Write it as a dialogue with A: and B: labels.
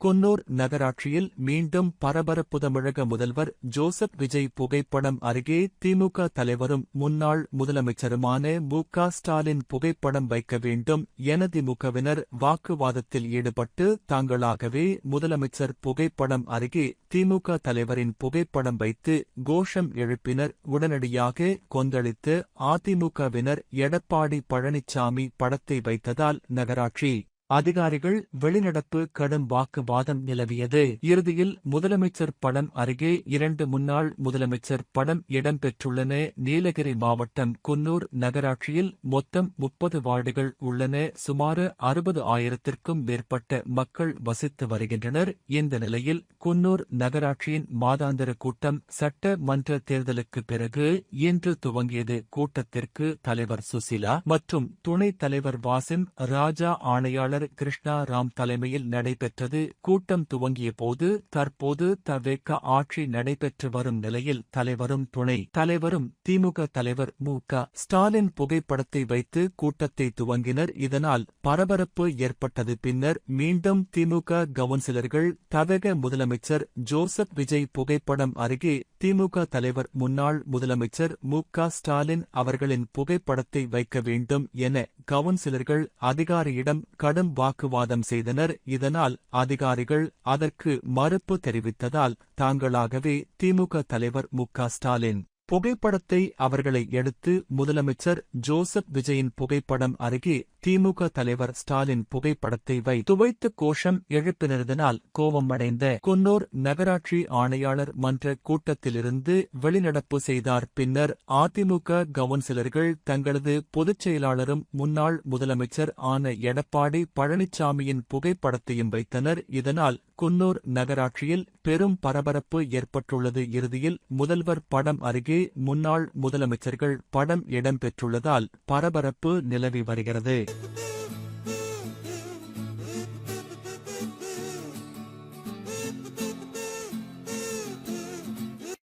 A: குன்னூர் நகராட்சியில் மீண்டும் பரபரப்பு. தமிழக முதல்வர் ஜோசப் விஜய் புகைப்படம் அருகே திமுக தலைவரும் முன்னாள் முதலமைச்சருமான மு.க. ஸ்டாலின் புகைப்படம் வைக்க வேண்டும் என திமுகவினர் வாக்குவாதத்தில் ஈடுபட்டு தாங்களாகவே முதலமைச்சர் புகைப்படம் அருகே திமுக தலைவரின் புகைப்படம் வைத்து கோஷம் எழுப்பினர். உடனடியாக கொந்தளித்து அதிமுகவினர் எடப்பாடி பழனிசாமி படத்தை வைத்ததால் நகராட்சி அதிகாரிகள் வெளிநடப்பு கடும் வாக்குவாதம் நிலவியது. இறுதியில் முதலமைச்சர் படம் அருகே 2 முன்னாள் முதலமைச்சர் படம் இடம்பெற்றுள்ளன. நீலகிரி மாவட்டம் குன்னூர் நகராட்சியில் மொத்தம் 30 வார்டுகள் உள்ளன. சுமார் 60,000த்திற்கும் மேற்பட்ட மக்கள் வசித்து வருகின்றனர். இந்த நிலையில் குன்னூர் நகராட்சியின் மாதாந்திர கூட்டம் சட்டமன்ற தேர்தலுக்கு பிறகு இன்று துவங்கியது. கூட்டத்திற்கு தலைவர் சுசிலா மற்றும் துணைத் தலைவர் வாசிம் ராஜா, ஆணையாளர் கிருஷ்ணா ராம் தலைமையில் நடைபெற்றது. கூட்டம் துவங்கிய போது தற்போது தவேக ஆட்சி நடைபெற்று வரும் நிலையில் தலைவரும் துணை தலைவரும் திமுக தலைவர் மு.க. ஸ்டாலின் புகைப்படத்தை வைத்து கூட்டத்தை துவங்கினர். இதனால் பரபரப்பு ஏற்பட்டது. பின்னர் மீண்டும் திமுக கவுன்சிலர்கள் தவேக முதலமைச்சர் ஜோசப் விஜய் புகைப்படம் அருகே திமுக தலைவர் முன்னாள் முதலமைச்சர் மு.க. ஸ்டாலின் அவர்களின் புகைப்படத்தை வைக்க வேண்டும் என கவுன்சிலர்கள் அதிகாரியிடம் கடும் வாக்குவாதம் செய்தனர். இதனால் அதிகாரிகள் அதற்கு மறுப்பு தெரிவித்ததால் தாங்களாகவே திமுக தலைவர் மு.க. ஸ்டாலின் புகைப்படத்தை அவர்களை எடுத்து முதலமைச்சர் ஜோசப் விஜயின் புகைப்படம் அருகே திமுக தலைவர் ஸ்டாலின் புகைப்படத்தை வைத்து கோஷம் எழுப்பினதனால் கோபமடைந்த குன்னூர் நகராட்சி ஆணையாளர் மன்ற கூட்டத்திலிருந்து வெளிநடப்பு செய்தார். பின்னர் அதிமுக கவுன்சிலர்கள் தங்களது பொதுச் செயலாளரும் முன்னாள் முதலமைச்சர் ஆன எடப்பாடி பழனிசாமியின் புகைப்படத்தையும் வைத்தனர். இதனால் குன்னூர் நகராட்சியில் பெரும் பரபரப்பு ஏற்பட்டுள்ளது. இறுதியில் முதல்வர் படம் அருகே முன்னாள் முதலமைச்சர்கள் படம் இடம்பெற்றுள்ளதால் பரபரப்பு நிலவி வருகிறது.